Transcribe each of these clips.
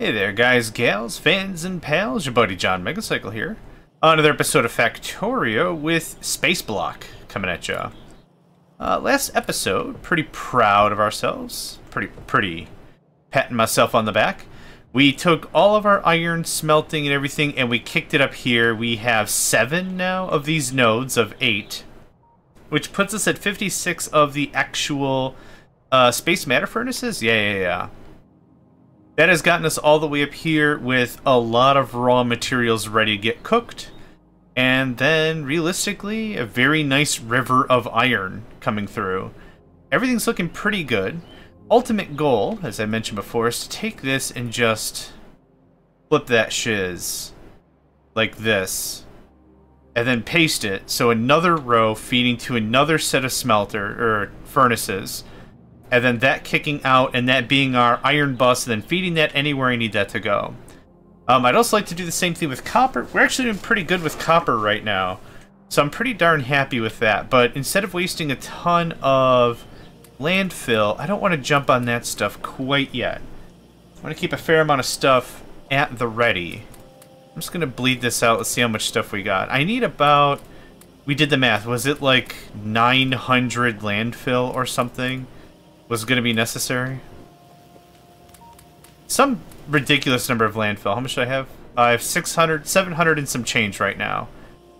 Hey there, guys, gals, fans, and pals. Your buddy JohnMegacycle here. Another episode of Factorio with Space Block coming at ya. Last episode, pretty proud of ourselves. Pretty patting myself on the back. We took all of our iron smelting and everything, and we kicked it up here. We have 7 now of these nodes of 8, which puts us at 56 of the actual space matter furnaces. Yeah. That has gotten us all the way up here with a lot of raw materials ready to get cooked. And then, realistically, a very nice river of iron coming through. Everything's looking pretty good. Ultimate goal, as I mentioned before, is to take this and just flip that shiz like this. And then paste it, so another row feeding to another set of furnaces. And then that kicking out, and that being our iron bus, and then feeding that anywhere I need that to go. I'd also like to do the same thing with copper. We're actually doing pretty good with copper right now, so I'm pretty darn happy with that. But instead of wasting a ton of landfill, I don't want to jump on that stuff quite yet. I want to keep a fair amount of stuff at the ready. I'm just going to bleed this out. Let's see how much stuff we got. I need about... We did the math. Was it like 900 landfill or something? Was going to be necessary? Some ridiculous number of landfill. How much do I have? I have 600, 700 and some change right now,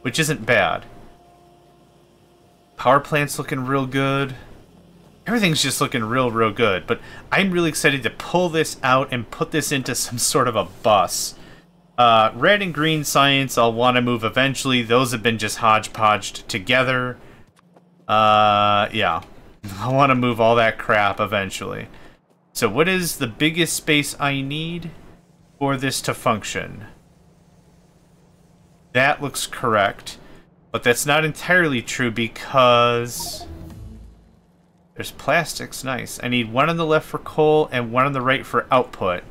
which isn't bad. Power plant's looking real good. Everything's just looking real good, but I'm really excited to pull this out and put this into some sort of a bus. Red and green science I'll want to move eventually. Those have been just hodgepodged together. Yeah. I want to move all that crap eventually. So what is the biggest space I need for this to function? That looks correct, but that's not entirely true because there's plastics. Nice. I need one on the left for coal and one on the right for output.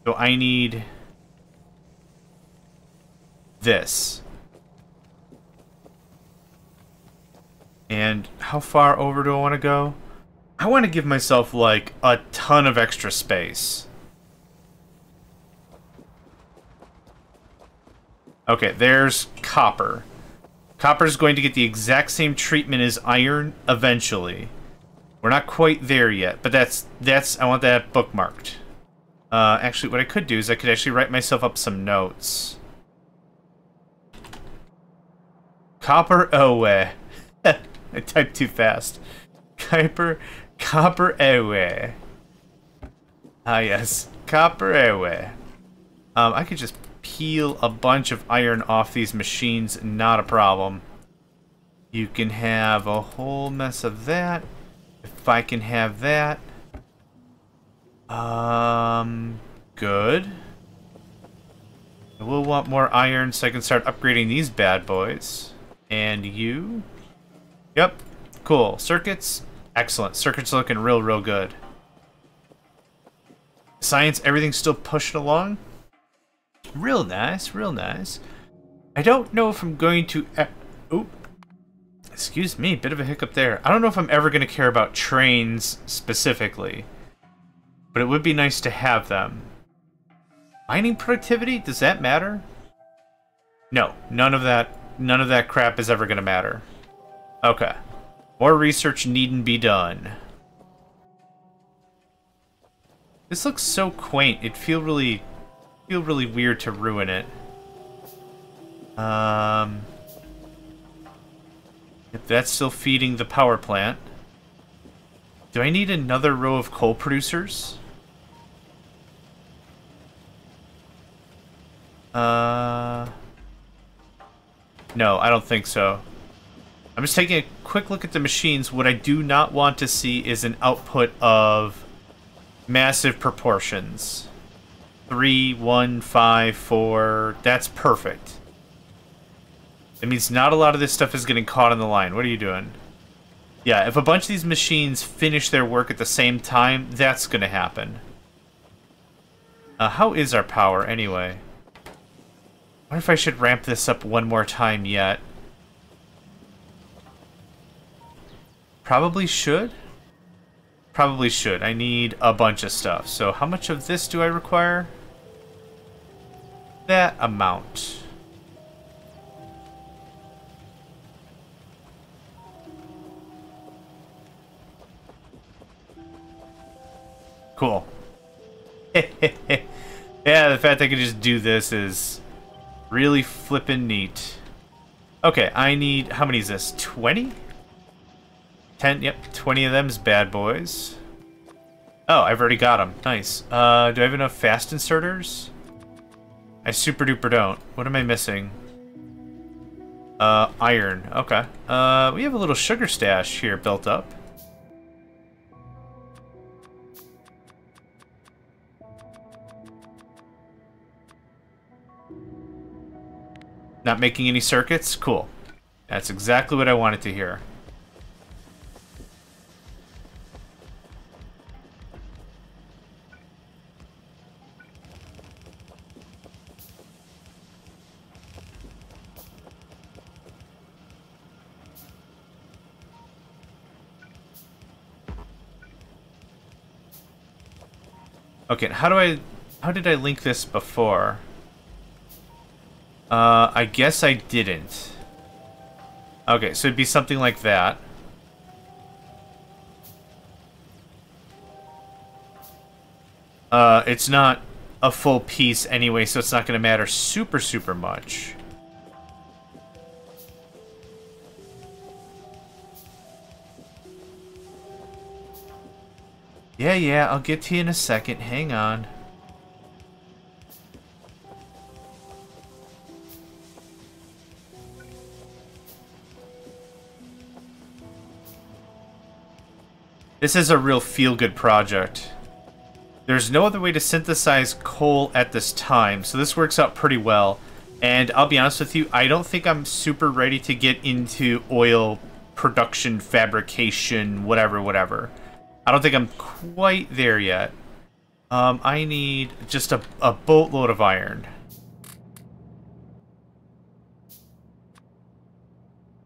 So I need this. And how far over do I want to go? I want to give myself, like, a ton of extra space. Okay, there's copper. Copper's going to get the exact same treatment as iron eventually. We're not quite there yet, but that's I want that bookmarked. Actually, what I could do is I could actually write myself up some notes. Copper away. I typed too fast. Copper away. Ah, yes. Copper away. I could just peel a bunch of iron off these machines, not a problem. You can have a whole mess of that. If I can have that. Good. I will want more iron so I can start upgrading these bad boys. And you... Yep. Cool. Circuits? Excellent. Circuits looking real good. Science, everything's still pushing along? Real nice, real nice. I don't know if I'm going to... Oop. Excuse me, bit of a hiccup there. I don't know if I'm ever going to care about trains specifically. But it would be nice to have them. Mining productivity? Does that matter? No, none of that crap is ever going to matter. Okay. More research needn't be done. This looks so quaint. It'd feel really weird to ruin it. If that's still feeding the power plant. Do I need another row of coal producers? No, I don't think so. I'm just taking a quick look at the machines. What I do not want to see is an output of massive proportions. 3, 1, 5, 4. That's perfect. That means not a lot of this stuff is getting caught on the line. What are you doing? Yeah, if a bunch of these machines finish their work at the same time, that's going to happen. How is our power anyway? I wonder if I should ramp this up one more time yet. Probably should. probably should. I need a bunch of stuff. So how much of this do I require? That amount. Cool. Yeah, the fact I can just do this is really flippin' neat. Okay, I need... How many is this? 20? 10? Yep, 20 of them's bad boys. Oh, I've already got them. Nice. Do I have enough fast inserters? I super duper don't. What am I missing? Iron. Okay. We have a little sugar stash here built up. Not making any circuits? Cool. That's exactly what I wanted to hear. Okay, how did I link this before? I guess I didn't. Okay, so it'd be something like that. It's not a full piece anyway, so it's not going to matter super much. Yeah, I'll get to you in a second. Hang on. This is a real feel-good project. There's no other way to synthesize coal at this time, so this works out pretty well. And I'll be honest with you, I don't think I'm super ready to get into oil production, fabrication, whatever. I don't think I'm quite there yet. I need just a boatload of iron.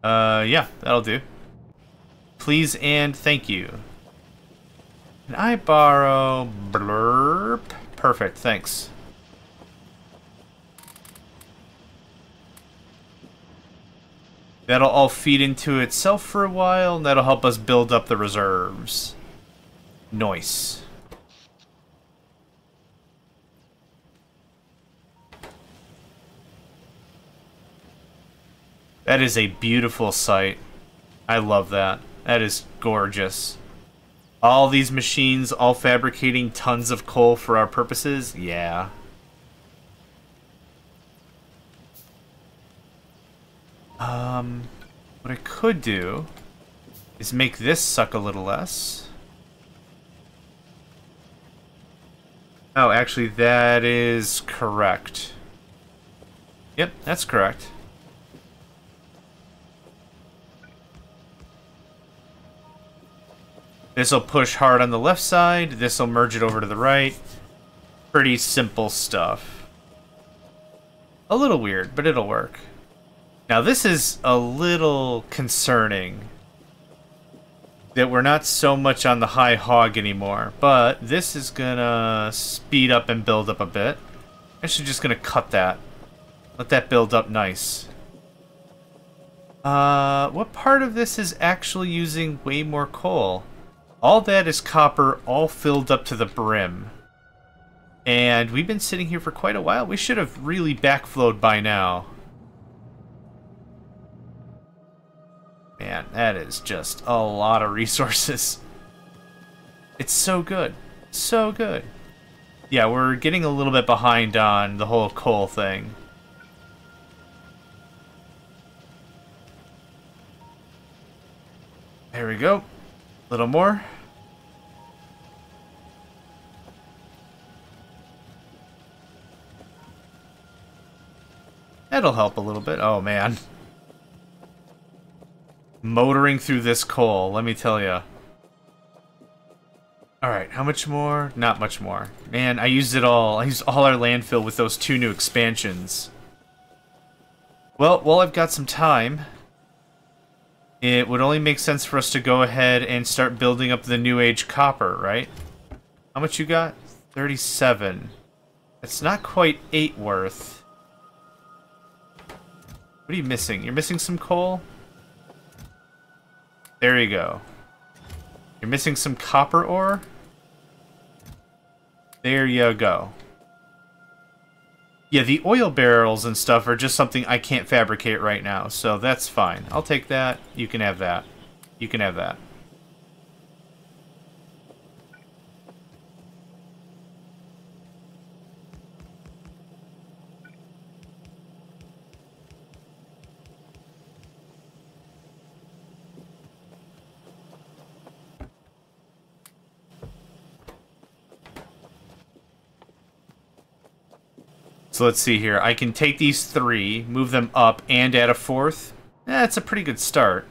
Yeah, that'll do. Please and thank you. Can I borrow blurb? Perfect, thanks. That'll all feed into itself for a while, and that'll help us build up the reserves. Nice. That is a beautiful sight. I love that. That is gorgeous. All these machines, all fabricating tons of coal for our purposes? Yeah. What I could do is make this suck a little less. Oh, actually, that is correct. Yep, that's correct. This will push hard on the left side. This will merge it over to the right. Pretty simple stuff. A little weird, but it'll work. Now this is a little concerning that we're not so much on the high hog anymore, but this is gonna speed up and build up a bit. Actually just gonna cut that. Let that build up nice. What part of this is actually using way more coal? All that is copper, all filled up to the brim. And we've been sitting here for quite a while. We should have really backflowed by now. Man, that is just a lot of resources. It's so good. So good. Yeah, we're getting a little bit behind on the whole coal thing. There we go. A little more. That'll help a little bit. Oh, man. Motoring through this coal, let me tell you. Alright, how much more? Not much more. Man, I used it all. I used all our landfill with those 2 new expansions. Well, while I've got some time, it would only make sense for us to go ahead and start building up the New Age copper, right? How much you got? 37. It's not quite 8 worth. What are you missing? You're missing some coal? There you go. You're missing some copper ore? There you go. Yeah, the oil barrels and stuff are just something I can't fabricate right now, so that's fine. I'll take that. You can have that. You can have that. So let's see here. I can take these 3, move them up, and add a 4th. That's a pretty good start.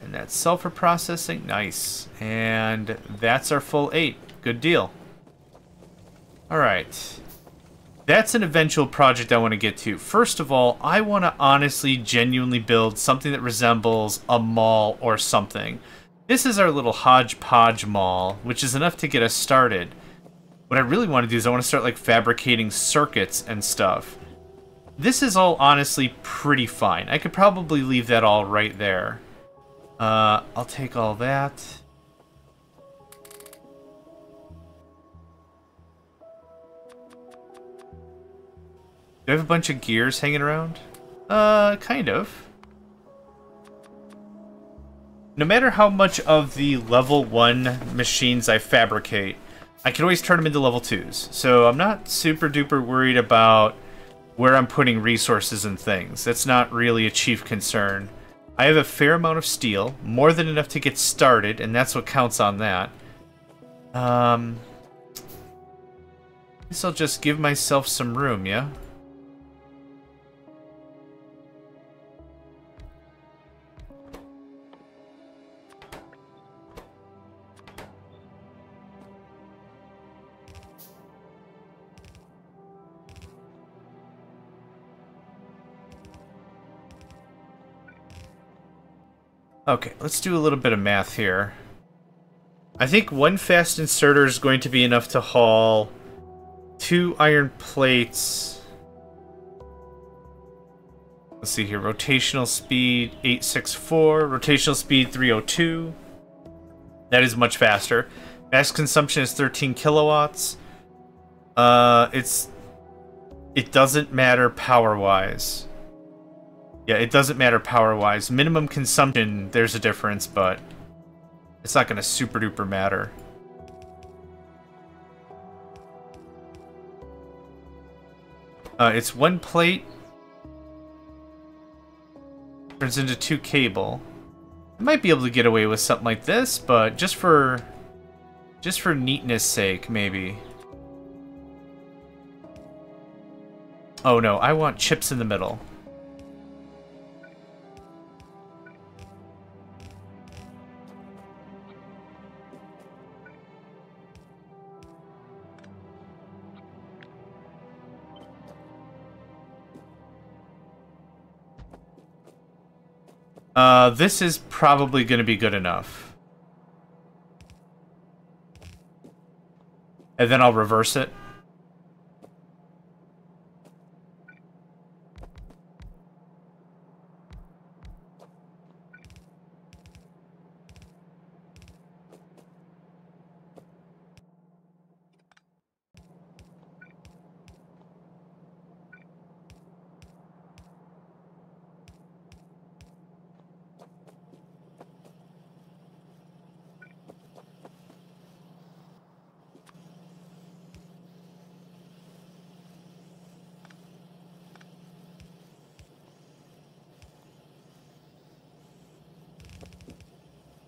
And that's sulfur processing. Nice. And that's our full 8. Good deal. Alright. That's an eventual project I want to get to. First of all, I want to honestly, genuinely build something that resembles a mall or something. This is our little hodgepodge mall, which is enough to get us started. What I really want to do is I want to start, like, fabricating circuits and stuff. This is all, honestly, pretty fine. I could probably leave that all right there. I'll take all that. Do I have a bunch of gears hanging around? Kind of. No matter how much of the level 1 machines I fabricate, I can always turn them into level 2s, so I'm not super duper worried about where I'm putting resources and things. That's not really a chief concern. I have a fair amount of steel, more than enough to get started, and that's what counts on that. I guess I'll just give myself some room, yeah? Okay, let's do a little bit of math here. I think 1 fast inserter is going to be enough to haul 2 iron plates. Let's see here, rotational speed 864, rotational speed 302. That is much faster. Max consumption is 13 kilowatts. It doesn't matter power-wise. Yeah, it doesn't matter power-wise. Minimum consumption, there's a difference, but it's not going to super-duper matter. It's 1 plate. Turns into 2 cable. I might be able to get away with something like this, but just for neatness sake, maybe. Oh no, I want chips in the middle. This is probably going to be good enough. And then I'll reverse it.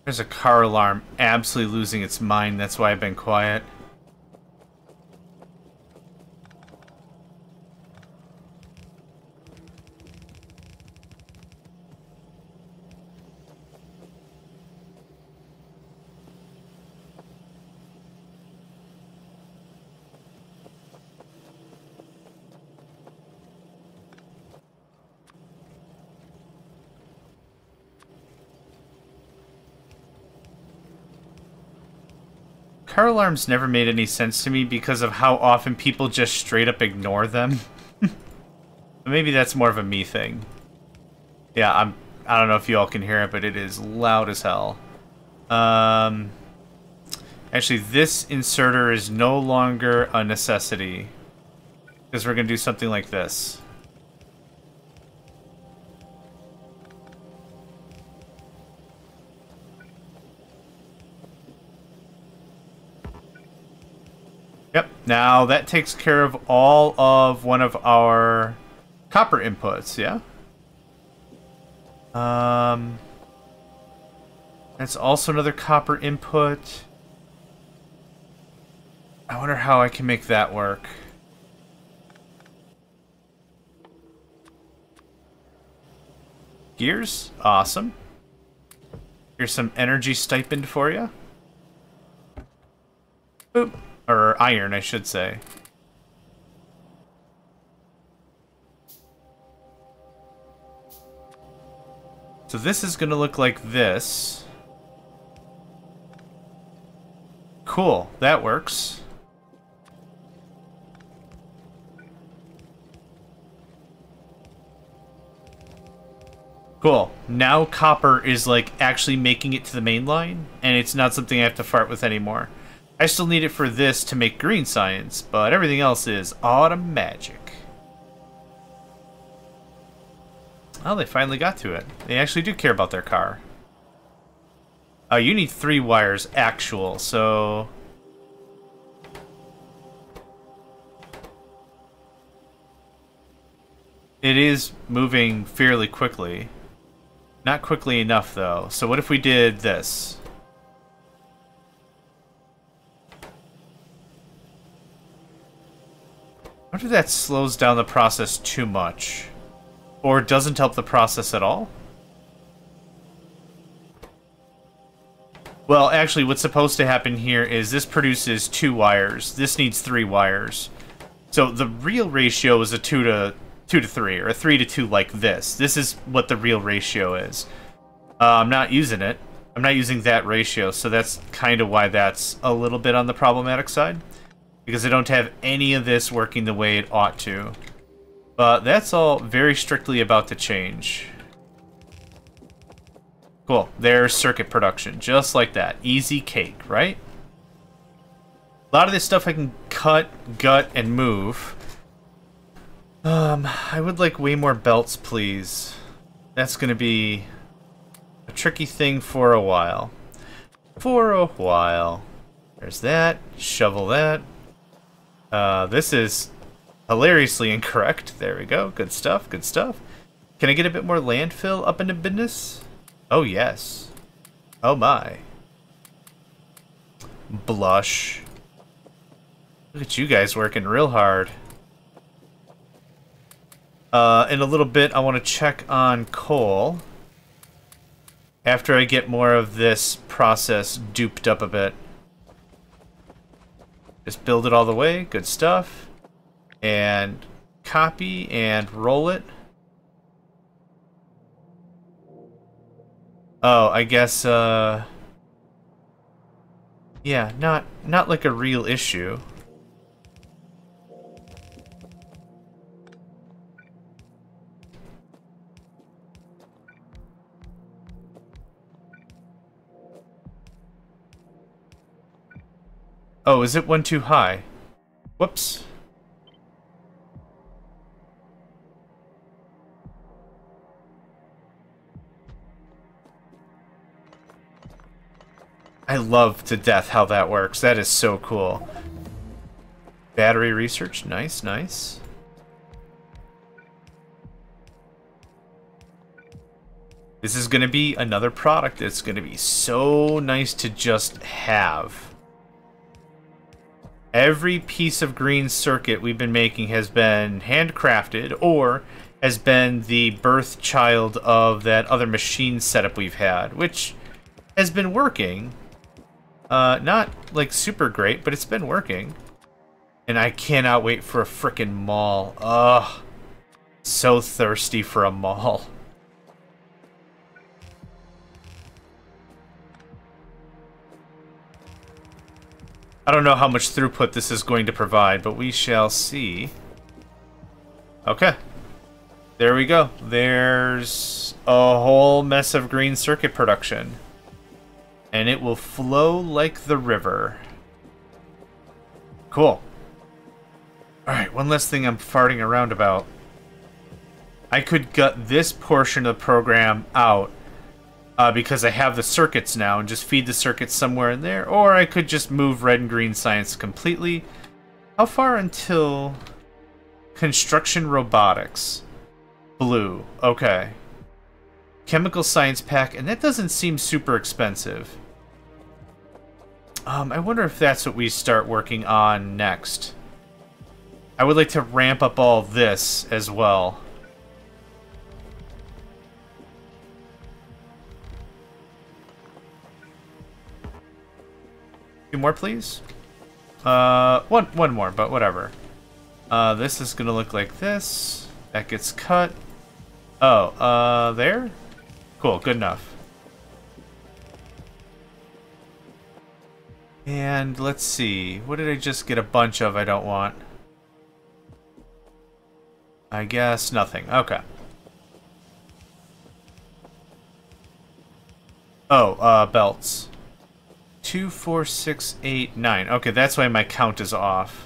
There's a car alarm absolutely losing its mind. That's why I've been quiet. car alarms never made any sense to me because of how often people just straight up ignore them. Maybe that's more of a me thing. Yeah, I don't know if you all can hear it, but it is loud as hell. Actually, this inserter is no longer a necessity because we're gonna do something like this. Yep, now that takes care of all of one of our copper inputs, yeah? That's also another copper input. I wonder how I can make that work. Gears? Awesome. Here's some energy stipend for you. Boop. Or iron, I should say. So this is going to look like this. Cool, that works. Cool. Now copper is like actually making it to the main line, and it's not something I have to fart with anymore. I still need it for this to make green science, but everything else is automagic. Oh, they finally got to it. They actually do care about their car. Oh, you need 3 wires actual, so... It is moving fairly quickly. Not quickly enough, though. So what if we did this? I wonder if that slows down the process too much. Or doesn't help the process at all? Well, actually, what's supposed to happen here is this produces 2 wires. This needs 3 wires. So the real ratio is a 2 to 3, or a 3 to 2 like this. This is what the real ratio is. I'm not using it. I'm not using that ratio, so that's kind of why that's a little bit on the problematic side. Because I don't have any of this working the way it ought to. But that's all very strictly about to change. Cool. There's circuit production. Just like that. Easy cake, right? A lot of this stuff I can cut, gut, and move. I would like way more belts, please. That's going to be a tricky thing for a while. For a while. There's that. Shovel that. This is hilariously incorrect. There we go. Good stuff, good stuff. Can I get a bit more landfill up into business? Oh, yes. Oh, my. Blush. Look at you guys working real hard. In a little bit, I want to check on coal. After I get more of this process duped up a bit. Just build it all the way. Good stuff. And copy and roll it. Oh, I guess, yeah, not like a real issue. Oh, is it one too high? Whoops. I love to death how that works. That is so cool. Battery research. Nice, nice. This is going to be another product that's going to be so nice to just have. Every piece of green circuit we've been making has been handcrafted or has been the birth child of that other machine setup we've had, which has been working. Not, like, super great, but it's been working. And I cannot wait for a frickin' mall. Ugh. So thirsty for a mall. I don't know how much throughput this is going to provide, but we shall see. Okay. There we go. There's a whole mess of green circuit production. And it will flow like the river. Cool. Alright, one last thing I'm farting around about. I could gut this portion of the program out because I have the circuits now and just feed the circuits somewhere in there. Or I could just move red and green science completely. How far until construction robotics? Blue. Okay. Chemical science pack, and that doesn't seem super expensive. I wonder if that's what we start working on next. I would like to ramp up all this as well. Two more, please. One more, but whatever. This is gonna look like this. That gets cut. Oh, there? Cool, good enough. And let's see. What did I just get a bunch of I don't want? I guess nothing. Okay. Oh, belts. 2, 4, 6, 8, 9. Okay, that's why my count is off.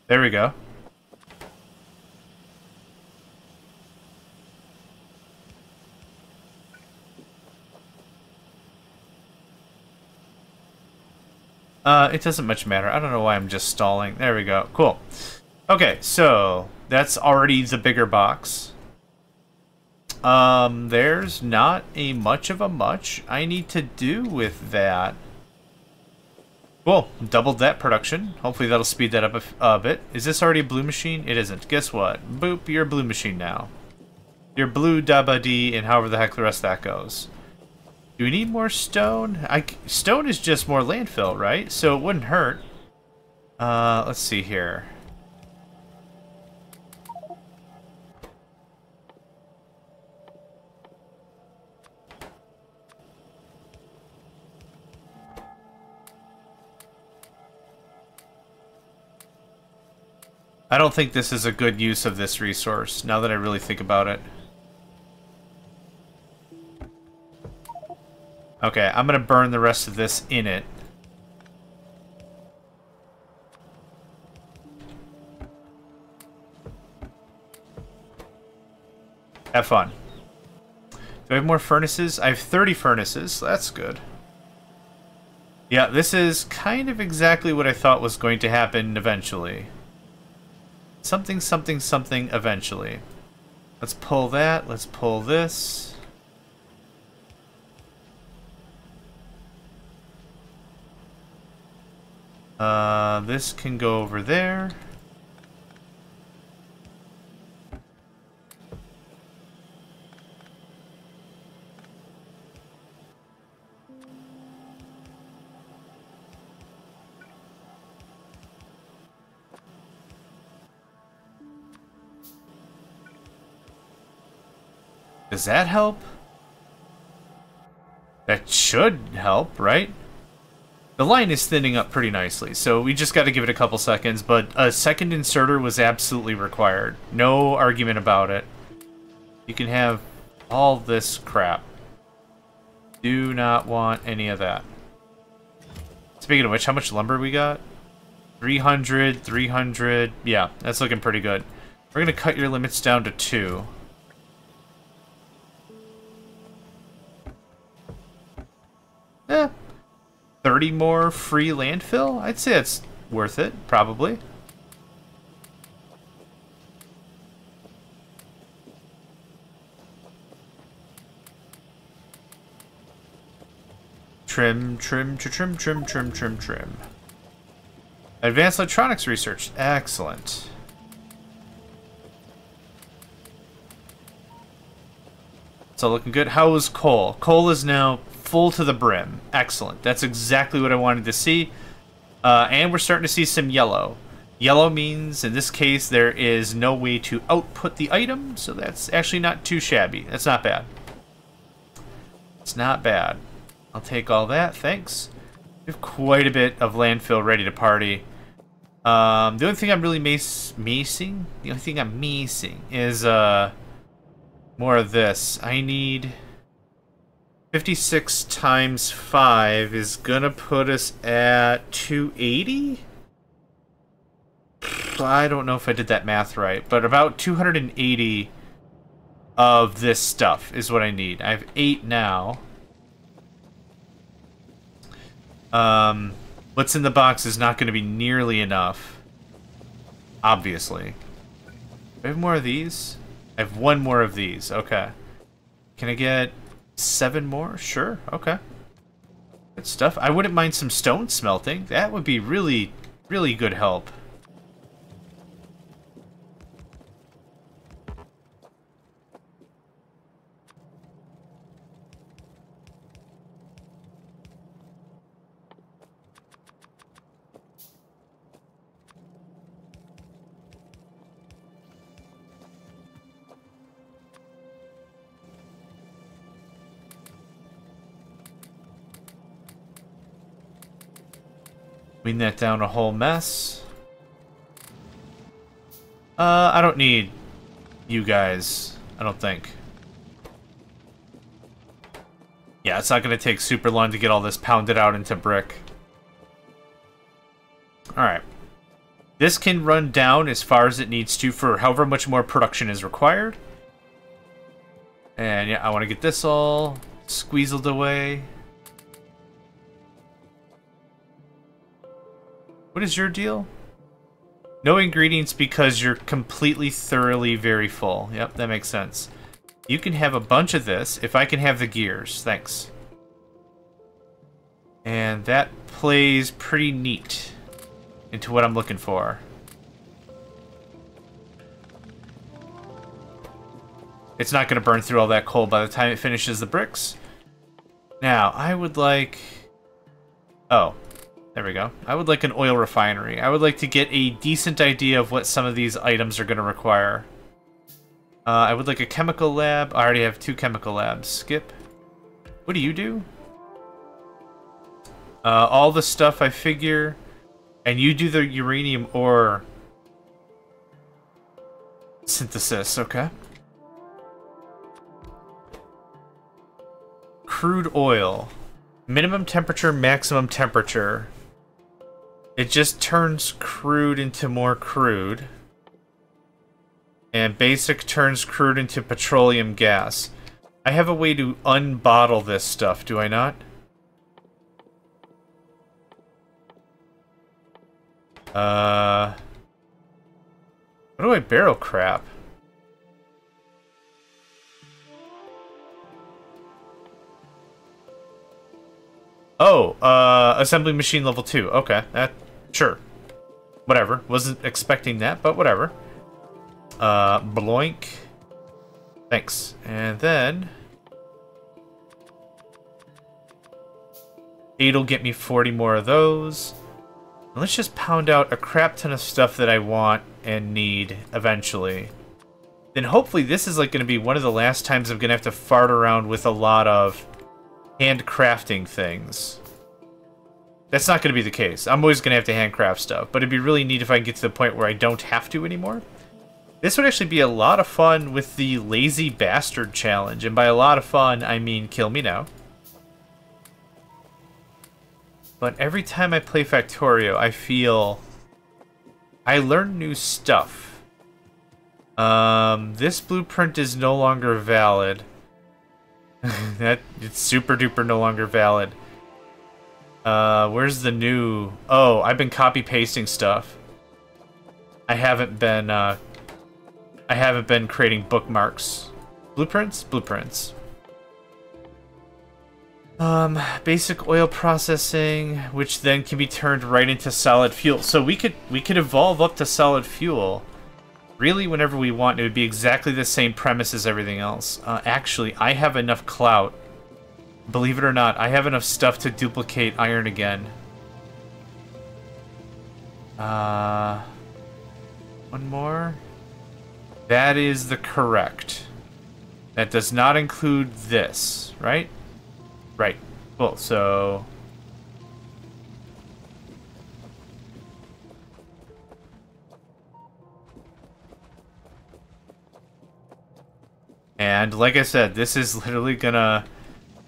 There we go. It doesn't much matter. I don't know why I'm just stalling. There we go. Cool. Okay, so that's already the bigger box. There's not a much of a much I need to do with that. Cool. Doubled that production. Hopefully that'll speed that up a bit. Is this already a blue machine? It isn't. Guess what? Boop, you're a blue machine now. You're blue dabba-dee and however the heck the rest of that goes. Do we need more stone? Stone is just more landfill, right? So it wouldn't hurt. Let's see here. I don't think this is a good use of this resource, now that I really think about it. Okay, I'm gonna burn the rest of this in it. Have fun. Do I have more furnaces? I have 30 furnaces, so that's good. Yeah, this is kind of exactly what I thought was going to happen eventually. Something, something, something eventually. Let's pull that. Let's pull this. This can go over there. Does that help? That should help, right? The line is thinning up pretty nicely, so we just got to give it a couple seconds, but a second inserter was absolutely required. No argument about it. You can have all this crap. Do not want any of that. Speaking of which, how much lumber we got? 300, 300. Yeah, that's looking pretty good. We're going to cut your limits down to 2. Eh, 30 more free landfill? I'd say it's worth it, probably. Trim, trim, trim, trim, trim, trim, trim, trim. Advanced electronics research. Excellent. So looking good. How is coal? Coal is now full to the brim. Excellent. That's exactly what I wanted to see. And we're starting to see some yellow. Yellow means, in this case, there is no way to output the item, so that's actually not too shabby. That's not bad. It's not bad. I'll take all that, thanks. We have quite a bit of landfill ready to party. The only thing I'm really missing is more of this. I need 56 times 5 is gonna put us at 280? I don't know if I did that math right, but about 280 of this stuff is what I need. I have 8 now. What's in the box is not going to be nearly enough. Obviously. Do I have more of these? I have 1 more of these. Okay. Can I get 7 more? Sure. Okay. Good stuff. I wouldn't mind some stone smelting. That would be really, really good help. Clean that down a whole mess. I don't need you guys, I don't think. Yeah, it's not going to take super long to get all this pounded out into brick. Alright. This can run down as far as it needs to for however much more production is required. And yeah, I want to get this all squeezed away. What is your deal? No ingredients because you're completely, thoroughly, very full. Yep, that makes sense. You can have a bunch of this if I can have the gears. Thanks. And that plays pretty neat into what I'm looking for. It's not going to burn through all that coal by the time it finishes the bricks. Now, I would like... Oh. There we go. I would like an oil refinery. I would like to get a decent idea of what some of these items are going to require. I would like a chemical lab. I already have 2 chemical labs. Skip. What do you do? All the stuff I figure. And you do the uranium ore synthesis. Okay. Crude oil. Minimum temperature, maximum temperature. It just turns crude into more crude. And basic turns crude into petroleum gas. I have a way to unbottle this stuff, do I not? How do I barrel crap? Oh, assembly machine level 2. Okay, sure. Whatever. Wasn't expecting that, but whatever. Bloink. Thanks. And then... 8'll get me 40 more of those. And let's just pound out a crap ton of stuff that I want and need eventually. Then hopefully this is like going to be one of the last times I'm going to have to fart around with a lot of handcrafting things. That's not going to be the case. I'm always going to have to handcraft stuff, but it'd be really neat if I can get to the point where I don't have to anymore. This would actually be a lot of fun with the Lazy Bastard Challenge, and by a lot of fun, I mean kill me now. But every time I play Factorio, I feel I learn new stuff. This blueprint is no longer valid. It's super duper no longer valid. Where's the new... Oh, I've been copy pasting stuff. I haven't been creating bookmarks. Blueprints? Blueprints. Basic oil processing, which then can be turned right into solid fuel. So we could evolve up to solid fuel really whenever we want. It would be exactly the same premise as everything else. Actually, I have enough clout. Believe it or not, I have enough stuff to duplicate iron again. One more. That is the correct. That does not include this, right? Right. Cool, so... And like I said, this is literally gonna...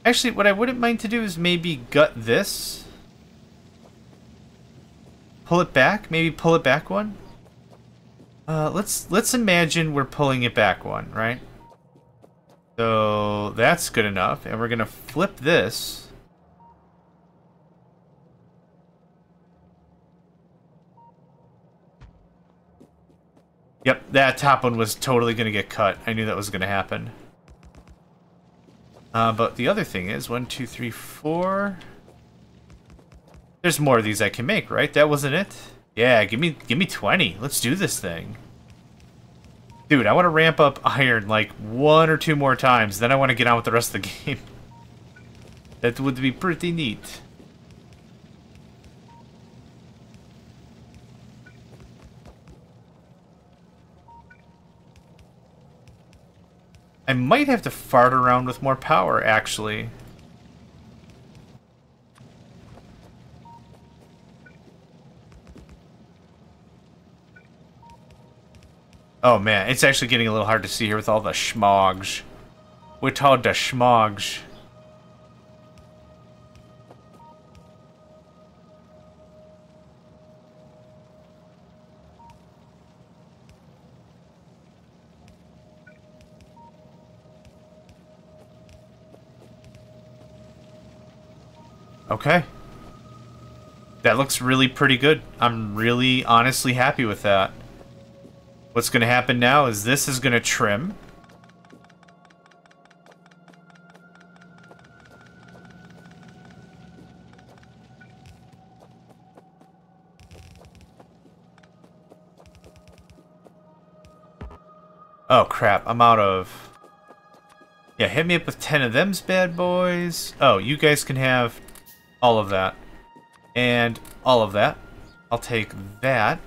Actually, what I wouldn't mind to do is maybe gut this. Pull it back? Maybe pull it back one? Let's imagine we're pulling it back one, right? So that's good enough, and we're gonna flip this. Yep, that top one was totally gonna get cut. I knew that was gonna happen. But the other thing is, 1, 2, 3, 4. There's more of these I can make, right? That wasn't it? Yeah, give me 20. Let's do this thing. Dude, I want to ramp up iron like 1 or 2 more times, then I want to get on with the rest of the game. That would be pretty neat. I might have to fart around with more power, actually. Oh man, it's actually getting a little hard to see here with all the schmogs. With all the schmogs. Okay. That looks really pretty good. I'm really honestly happy with that. What's going to happen now is this is going to trim. Oh crap, I'm out of... Yeah, hit me up with 10 of them's bad boys. Oh, you guys can have all of that. And all of that. I'll take that.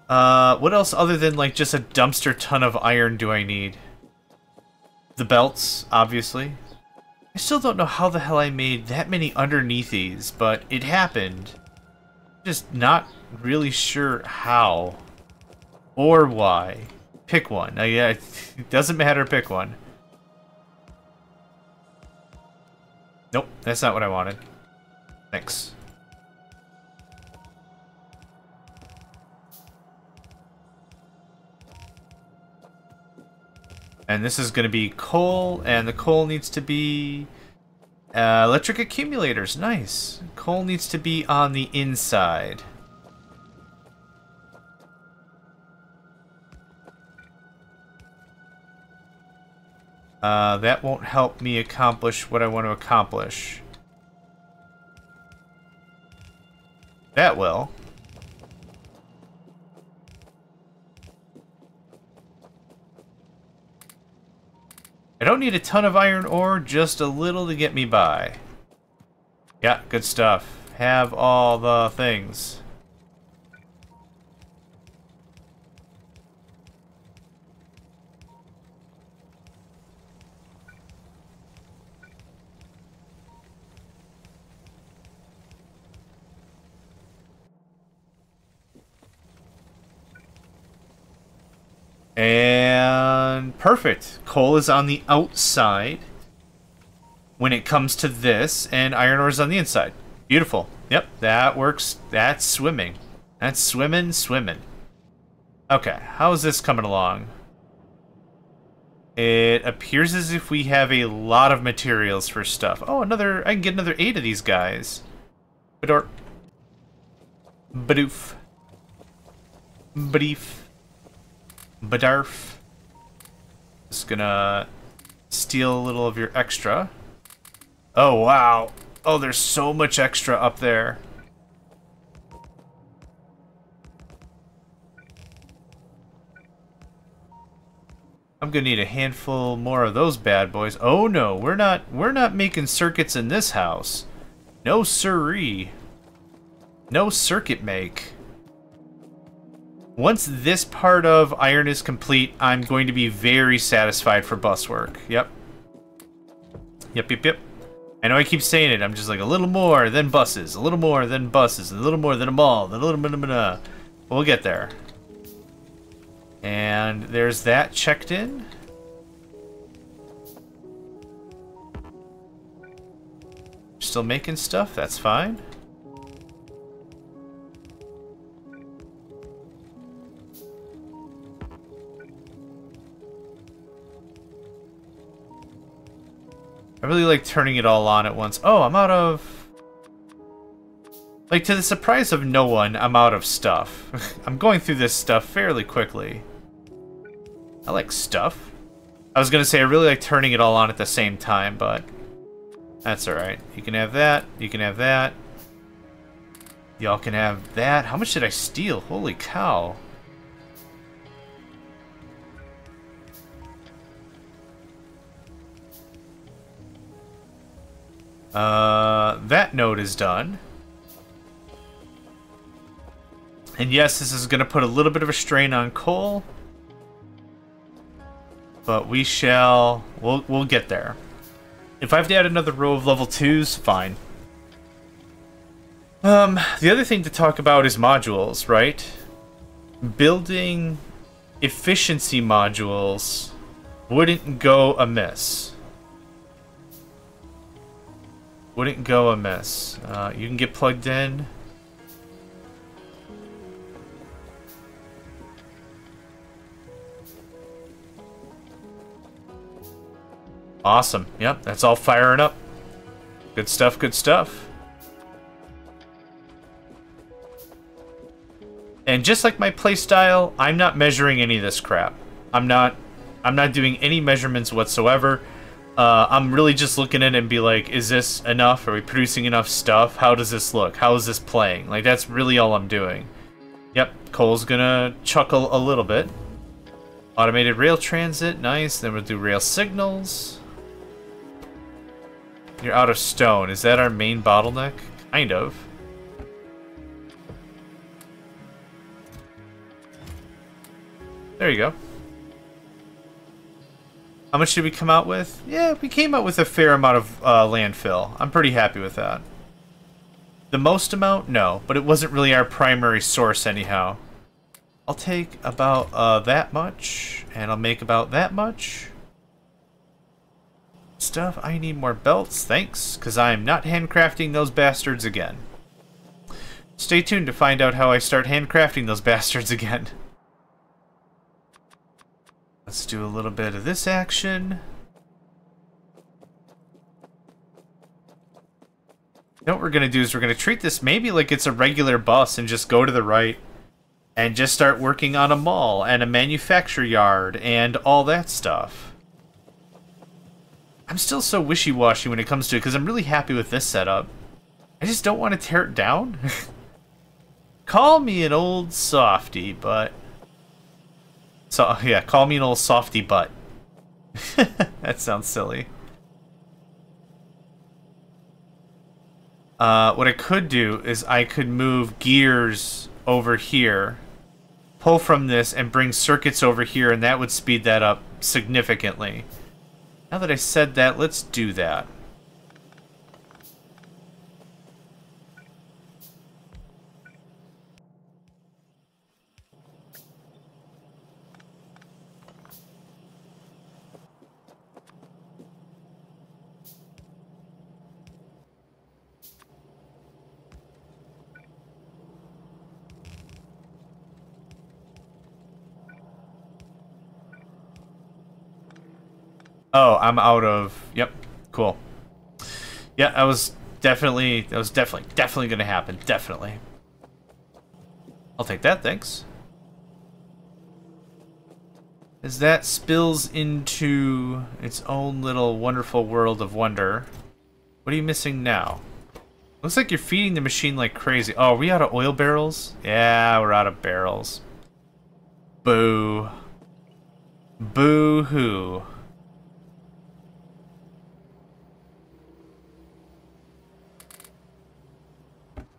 What else other than, like, just a dumpster ton of iron do I need? The belts, obviously. I still don't know how the hell I made that many underneathies, but it happened. Just not really sure how. Or why. Pick one. Yeah, it doesn't matter, pick one. Nope, that's not what I wanted. Thanks. And this is going to be coal, and the coal needs to be electric accumulators. Nice. Coal needs to be on the inside. That won't help me accomplish what I want to accomplish. That will. I don't need a ton of iron ore, just a little to get me by. Yeah, good stuff. Have all the things. And perfect. Coal is on the outside when it comes to this, and iron ore is on the inside. Beautiful. Yep, that works. That's swimming. That's swimming. Okay, how is this coming along? It appears as if we have a lot of materials for stuff. Oh, I can get another 8 of these guys. Bador. Badoof. Badeef. Badarf. Just gonna steal a little of your extra. Oh, wow. Oh, there's so much extra up there. I'm gonna need a handful more of those bad boys. Oh no, we're not making circuits in this house. No siree. No circuit make. Once this part of iron is complete, I'm going to be very satisfied for bus work. Yep. Yep. I know I keep saying it. I'm just like a little more, then buses, a little more, then buses, a little more, then a mall, then a little bit. We'll get there. And there's that checked in. Still making stuff. That's fine. I really like turning it all on at once. Oh, I'm out of... Like, to the surprise of no one, I'm out of stuff. I'm going through this stuff fairly quickly. I like stuff. I was gonna say I really like turning it all on at the same time, but... That's alright. You can have that. You can have that. Y'all can have that. How much did I steal? Holy cow. That node is done. And yes, this is going to put a little bit of a strain on coal. But we shall... We'll get there. If I have to add another row of level 2s, fine. The other thing to talk about is modules, right? Building efficiency modules wouldn't go amiss. Wouldn't go amiss. You can get plugged in. Awesome. Yep, that's all firing up. Good stuff, good stuff. And just like my playstyle, I'm not measuring any of this crap. I'm not doing any measurements whatsoever. I'm really just looking at it and be like, is this enough? Are we producing enough stuff? How does this look? How is this playing? Like, that's really all I'm doing. Yep, Cole's gonna chuckle a little bit. Automated rail transit, nice. Then we'll do rail signals. You're out of stone. Is that our main bottleneck? Kind of. There you go. How much did we come out with? Yeah, we came out with a fair amount of landfill. I'm pretty happy with that. The most amount? No, but it wasn't really our primary source anyhow. I'll take about that much, and I'll make about that much. Stuff, I need more belts, thanks, because I'm not handcrafting those bastards again. Stay tuned to find out how I start handcrafting those bastards again. Let's do a little bit of this action. Now what we're going to do is we're going to treat this maybe like it's a regular bus and just go to the right and just start working on a mall and a manufacture yard and all that stuff. I'm still so wishy-washy when it comes to it because I'm really happy with this setup. I just don't want to tear it down. Call me an old softy, but... So, yeah, call me an old softy butt. That sounds silly. What I could do is I could move gears over here, pull from this, and bring circuits over here, and that would speed that up significantly. Now that I said that, let's do that. Oh, I'm out of... Yep, cool. Yeah, that was definitely going to happen. Definitely. I'll take that, thanks. As that spills into its own little wonderful world of wonder, What are you missing now? Looks like you're feeding the machine like crazy. Oh, are we out of oil barrels? Yeah, we're out of barrels. Boo. Boo-hoo.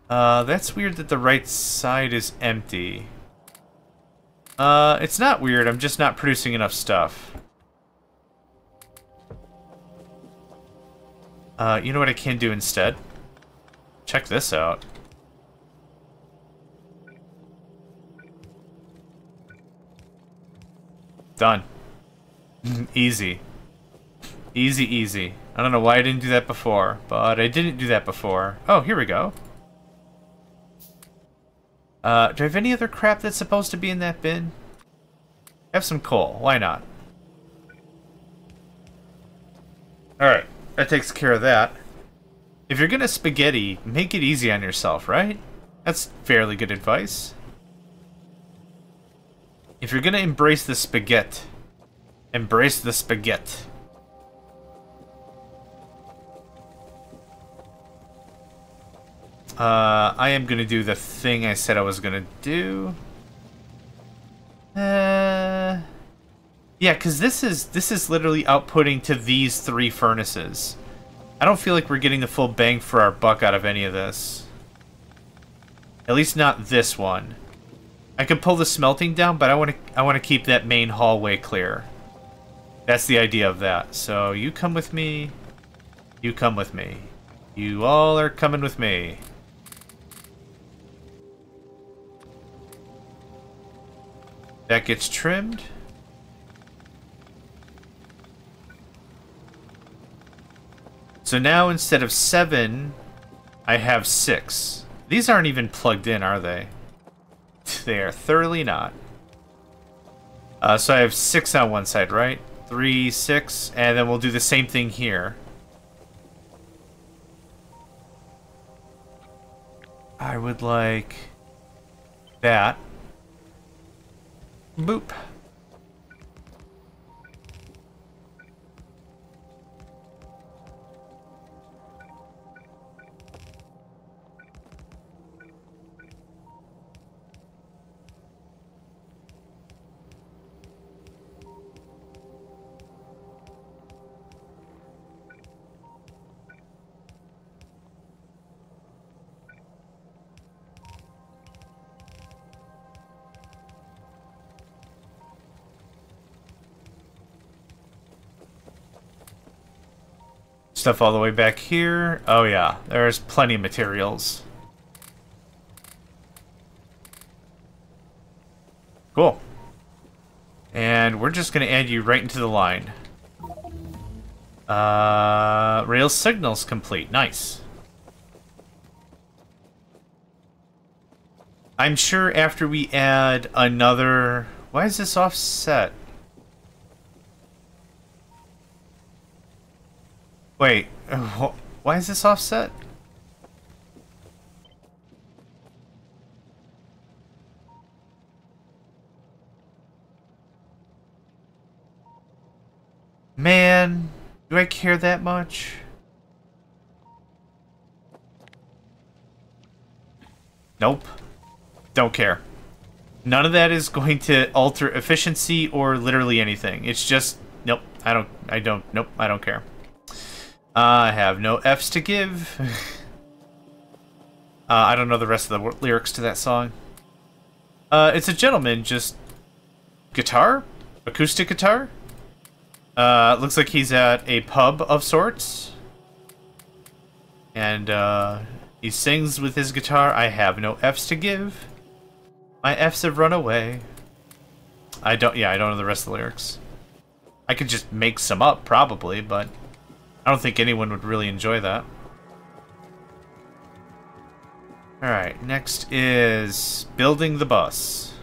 That's weird that the right side is empty. It's not weird, I'm just not producing enough stuff. You know what I can do instead? Check this out. Done. Easy. Easy, easy. I don't know why I didn't do that before, but I didn't do that before. Oh, here we go. Do I have any other crap that's supposed to be in that bin? Have some coal. Why not? Alright, that takes care of that. If you're gonna spaghetti, make it easy on yourself, right? That's fairly good advice. If you're gonna embrace the spaghetti, embrace the spaghetti. I am gonna do the thing I said I was gonna do. Yeah, because this is literally outputting to these 3 furnaces. I don't feel like we're getting the full bang for our buck out of any of this. At least not this one. I could pull the smelting down, but I want to keep that main hallway clear. That's the idea of that. So you come with me. You come with me. You all are coming with me. That gets trimmed. So now instead of 7, I have 6. These aren't even plugged in, are they? They are thoroughly not. So I have 6 on one side, right? 3, 6, and then we'll do the same thing here. I would like that. Boop. Stuff all the way back here. Oh yeah, there's plenty of materials. Cool. And we're just gonna add you right into the line. Rail signals complete. Nice. I'm sure after we add another... Why is this offset? Wait, why is this offset? Man, do I care that much? Nope. Don't care. None of that is going to alter efficiency or literally anything. It's just, nope, I don't care. I have no F's to give. I don't know the rest of the lyrics to that song. It's a gentleman, just... guitar? Acoustic guitar? Looks like he's at a pub of sorts. And, he sings with his guitar. I have no F's to give. My F's have run away. I don't know the rest of the lyrics. I could just make some up, probably, but... I don't think anyone would really enjoy that. Alright, next is building the bus.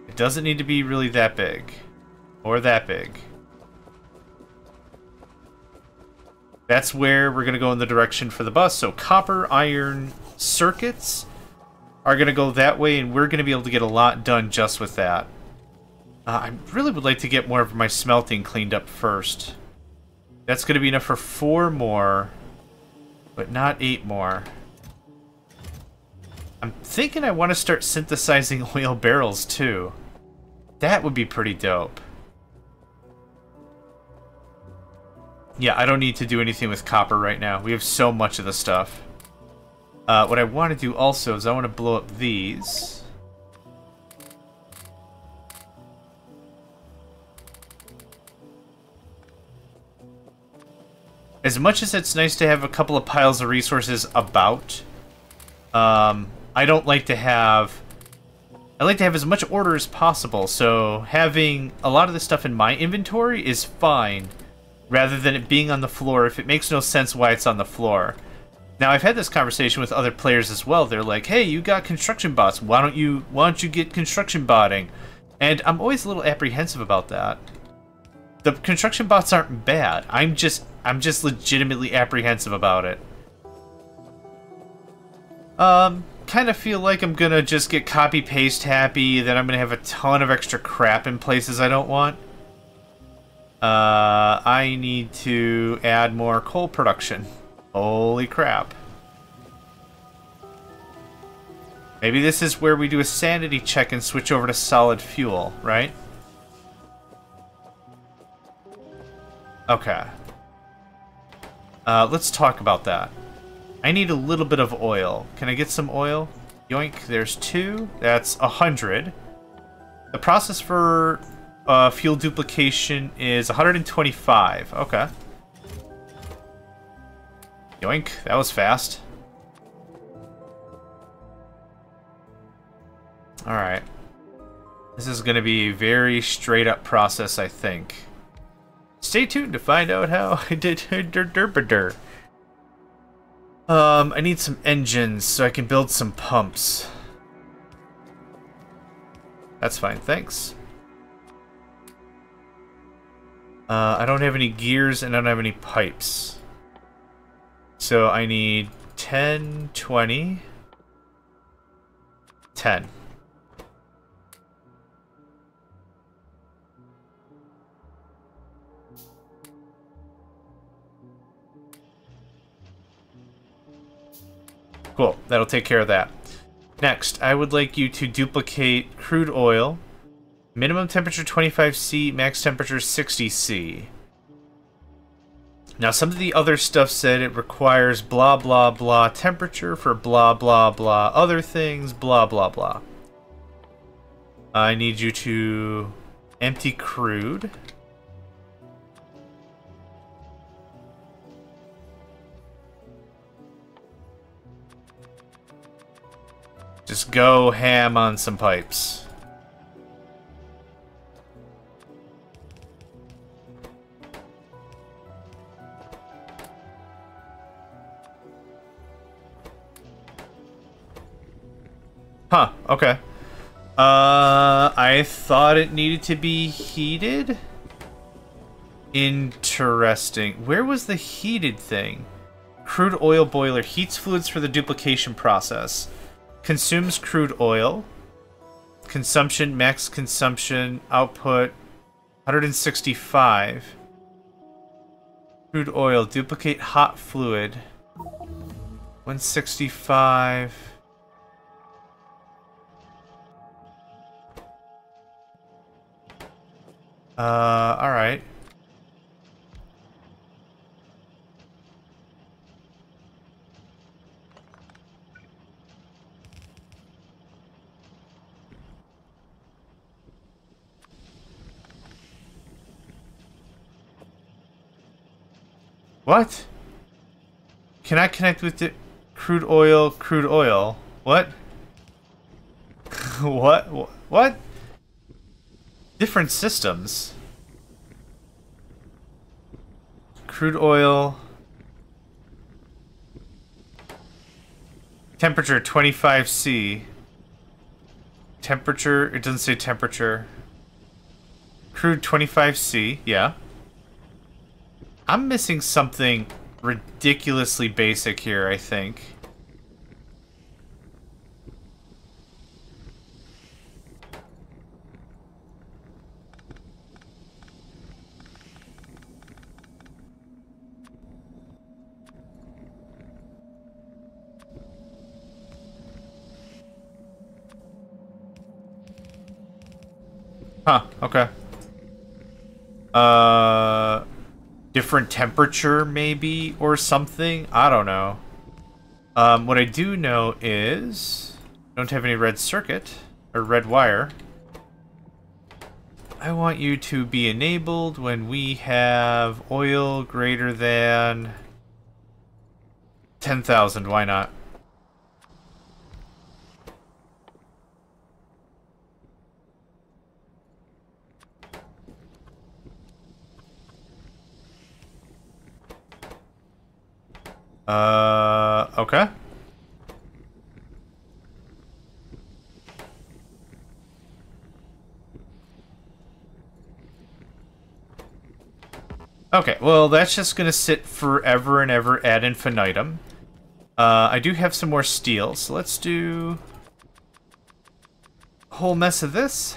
It doesn't need to be really that big. Or that big. That's where we're going to go in the direction for the bus. So copper, iron, circuits are going to go that way, and we're going to be able to get a lot done just with that. I really would like to get more of my smelting cleaned up first. That's going to be enough for 4 more. but not 8 more. I'm thinking I want to start synthesizing oil barrels too. That would be pretty dope. Yeah, I don't need to do anything with copper right now. We have so much of the stuff. What I want to do also is I want to blow up these. As much as it's nice to have a couple of piles of resources about, I don't like to have... I like to have as much order as possible, so having a lot of this stuff in my inventory is fine, rather than it being on the floor if it makes no sense why it's on the floor. Now, I've had this conversation with other players as well. They're like, hey, you got construction bots. Why don't you get construction botting? And I'm always a little apprehensive about that. The construction bots aren't bad. I'm just legitimately apprehensive about it. Kind of feel like I'm gonna just get copy-paste happy, then I'm gonna have a ton of extra crap in places I don't want. I need to add more coal production. Holy crap. Maybe this is where we do a sanity check and switch over to solid fuel, right? Okay. Let's talk about that. I need a little bit of oil. Can I get some oil? Yoink, there's 2. That's 100. The process for fuel duplication is 125. Okay. Yoink, that was fast. Alright. This is going to be a very straight up process, I think. Stay tuned to find out how I did derderderder. I need some engines so I can build some pumps. That's fine, thanks. I don't have any gears and I don't have any pipes. So I need 10, 20, 10. Cool, that'll take care of that. Next, I would like you to duplicate crude oil. Minimum temperature 25°C, max temperature 60°C. Now, some of the other stuff said it requires blah blah blah temperature for blah blah blah other things, blah blah blah. I need you to empty crude. Just go ham on some pipes. Huh, okay. I thought it needed to be heated? Interesting. Where was the heated thing? Crude oil boiler heats fluids for the duplication process. Consumes crude oil. Consumption, max consumption, output 165. Crude oil, duplicate hot fluid. 165. Alright. What? Can I connect with the crude oil, crude oil? What? What? Different systems. Crude oil. Temperature 25°C. Temperature, it doesn't say temperature. Crude 25°C, yeah. I'm missing something ridiculously basic here, I think. Huh, okay. Different temperature, maybe, or something? I don't know. What I do know is... don't have any red circuit, or red wire. I want you to be enabled when we have oil greater than 10,000. Why not? Okay. Okay, well, that's just gonna sit forever and ever ad infinitum. I do have some more steel, so let's do a whole mess of this.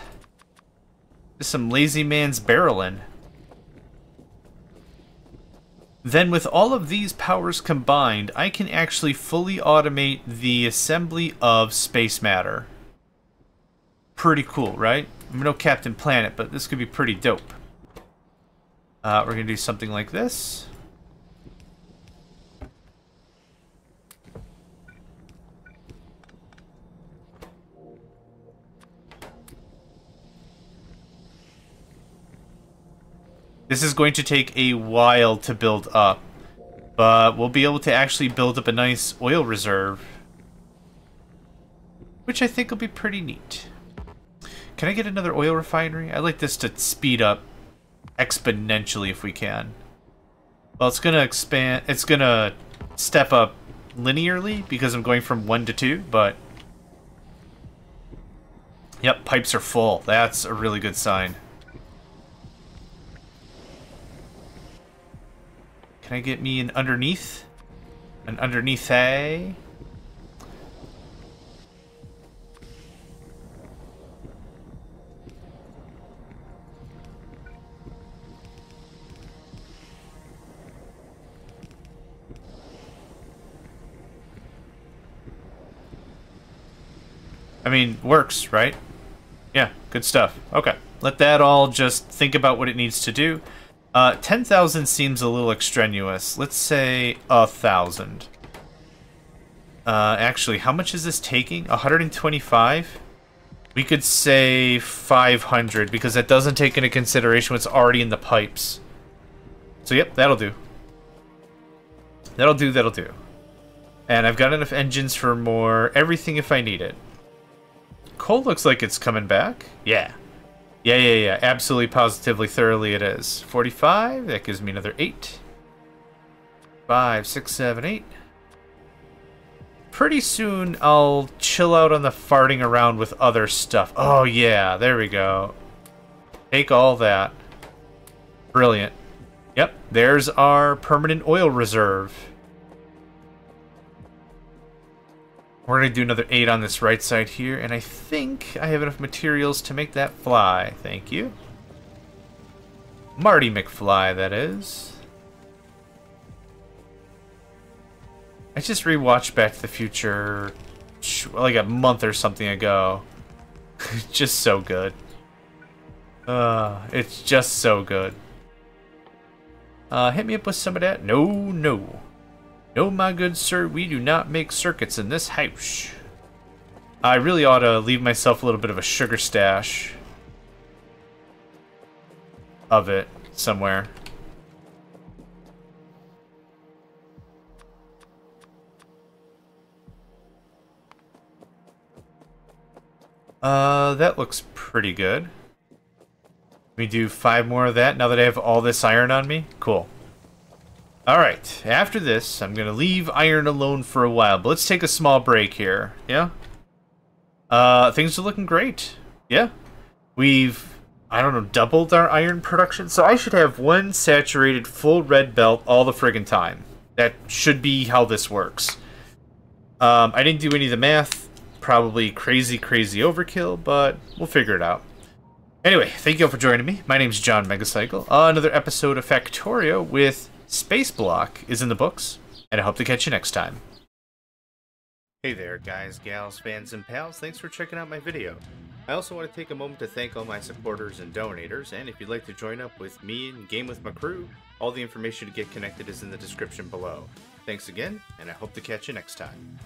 Just some lazy man's barreling. Then with all of these powers combined, I can actually fully automate the assembly of space matter. Pretty cool, right? I'm no Captain Planet, but this could be pretty dope. We're gonna do something like this. This is going to take a while to build up, but we'll be able to actually build up a nice oil reserve, which I think will be pretty neat. Can I get another oil refinery? I'd like this to speed up exponentially if we can. Well, it's gonna expand, it's gonna step up linearly because I'm going from 1 to 2, but yep, pipes are full. That's a really good sign. Can I get me an underneath? An underneath A? I mean, works, right? Yeah, good stuff. Okay, let that all just think about what it needs to do. 10,000 seems a little extraneous. Let's say 1,000. Actually, how much is this taking? 125? We could say 500, because that doesn't take into consideration what's already in the pipes. So yep, that'll do. That'll do, that'll do. And I've got enough engines for more everything if I need it. Coal looks like it's coming back. Yeah. Yeah. Absolutely, positively, thoroughly it is. 45, that gives me another 8. 5, 6, 7, 8. Pretty soon, I'll chill out on the farting around with other stuff. Oh, yeah, there we go. Take all that. Brilliant. Yep, there's our permanent oil reserve. We're going to do another 8 on this right side here, and I think I have enough materials to make that fly. Thank you. Marty McFly, that is. I just rewatched Back to the Future like a month or something ago. Just so good. It's just so good. Hit me up with some of that. No. No, my good sir, we do not make circuits in this house. I really ought to leave myself a little bit of a sugar stash of it somewhere. That looks pretty good. Let me do 5 more of that now that I have all this iron on me. Cool. Alright, after this, I'm gonna leave iron alone for a while, but let's take a small break here, yeah? Things are looking great, yeah? We've, I don't know, doubled our iron production, so I should have 1 saturated full red belt all the friggin' time. That should be how this works. I didn't do any of the math, probably crazy overkill, but we'll figure it out. Anyway, thank you all for joining me. My name's JohnMegacycle. Another episode of Factorio with Space Block is in the books, and I hope to catch you next time. Hey there, guys, gals, fans, and pals. Thanks for checking out my video. I also want to take a moment to thank all my supporters and donators, and if you'd like to join up with me and game with my crew, all the information to get connected is in the description below. Thanks again, and I hope to catch you next time.